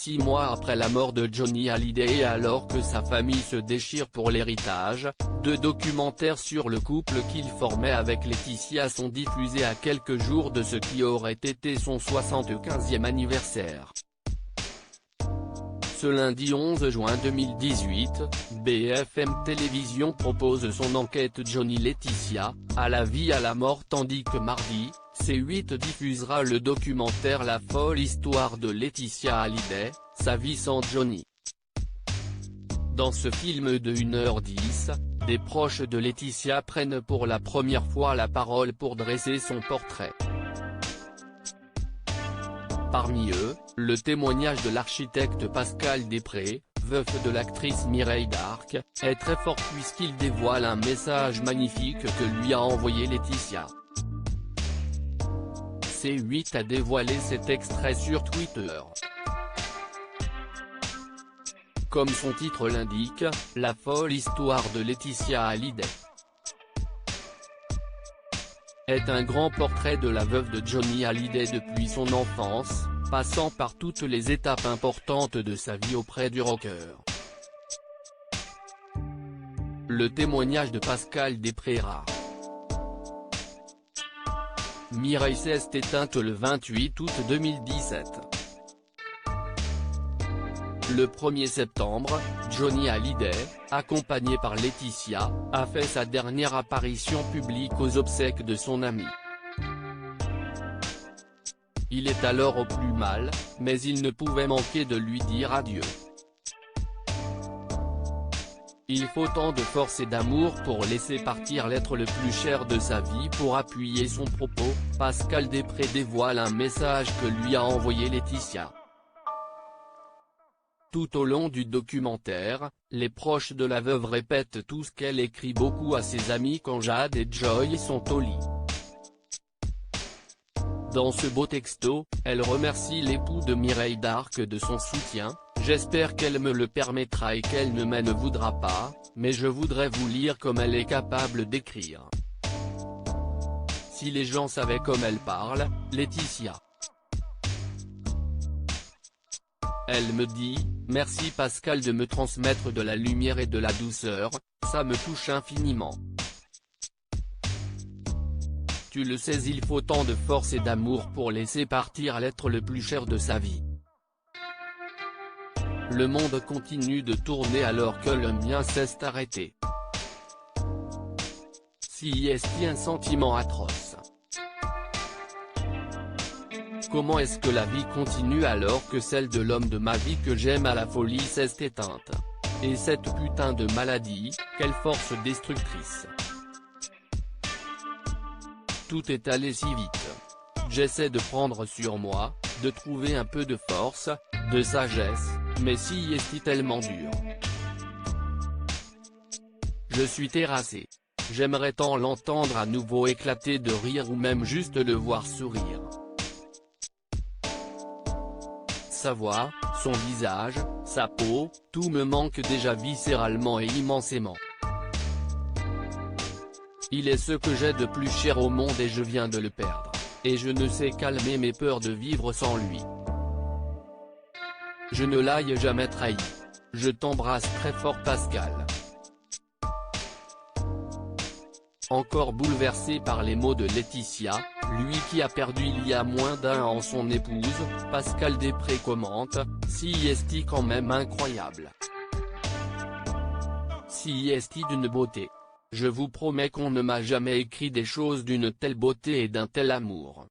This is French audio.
6 mois après la mort de Johnny Hallyday et alors que sa famille se déchire pour l'héritage, 2 documentaires sur le couple qu'il formait avec Laetitia sont diffusés à quelques jours de ce qui aurait été son 75e anniversaire. Ce lundi 11 juin 2018, BFM Télévisions propose son enquête Johnny-Laetitia, à la vie à la mort, tandis que mardi, C8 diffusera le documentaire La folle histoire de Laetitia Hallyday, sa vie sans Johnny. Dans ce film de 1h10, des proches de Laetitia prennent pour la première fois la parole pour dresser son portrait. Parmi eux, le témoignage de l'architecte Pascal Després, veuf de l'actrice Mireille Darc, est très fort puisqu'il dévoile un message magnifique que lui a envoyé Laetitia. C8 a dévoilé cet extrait sur Twitter. Comme son titre l'indique, la folle histoire de Laetitia Hallyday est un grand portrait de la veuve de Johnny Hallyday depuis son enfance, passant par toutes les étapes importantes de sa vie auprès du rocker. Le témoignage de Pascal Després. Mireille s'est éteinte le 28 août 2017. Le 1er septembre, Johnny Hallyday, accompagné par Laetitia, a fait sa dernière apparition publique aux obsèques de son ami. Il est alors au plus mal, mais il ne pouvait manquer de lui dire adieu. Il faut tant de force et d'amour pour laisser partir l'être le plus cher de sa vie. Pour appuyer son propos, Pascal Després dévoile un message que lui a envoyé Laetitia. Tout au long du documentaire, les proches de la veuve répètent tout ce qu'elle écrit beaucoup à ses amis quand Jade et Joy sont au lit. Dans ce beau texto, elle remercie l'époux de Mireille Darc de son soutien. J'espère qu'elle me le permettra et qu'elle ne m'en voudra pas, mais je voudrais vous lire comme elle est capable d'écrire. Si les gens savaient comme elle parle, Laetitia. Elle me dit « Merci Pascal de me transmettre de la lumière et de la douceur, ça me touche infiniment. Tu le sais, il faut tant de force et d'amour pour laisser partir l'être le plus cher de sa vie. Le monde continue de tourner alors que le mien s'est arrêté. Si est-il un sentiment atroce. Comment est-ce que la vie continue alors que celle de l'homme de ma vie que j'aime à la folie s'est éteinte? Et cette putain de maladie, quelle force destructrice. Tout est allé si vite. J'essaie de prendre sur moi, de trouver un peu de force, de sagesse, mais si est tellement dur. Je suis terrassé. J'aimerais tant l'entendre à nouveau éclater de rire ou même juste le voir sourire. Sa voix, son visage, sa peau, tout me manque déjà viscéralement et immensément. Il est ce que j'ai de plus cher au monde et je viens de le perdre. Et je ne sais calmer mes peurs de vivre sans lui. Je ne l'aille jamais trahi. Je t'embrasse très fort Pascal. Encore bouleversé par les mots de Laetitia, lui qui a perdu il y a moins d'1 an son épouse, Pascal Després commente « Si est quand même incroyable. Si est d'une beauté. Je vous promets qu'on ne m'a jamais écrit des choses d'une telle beauté et d'un tel amour.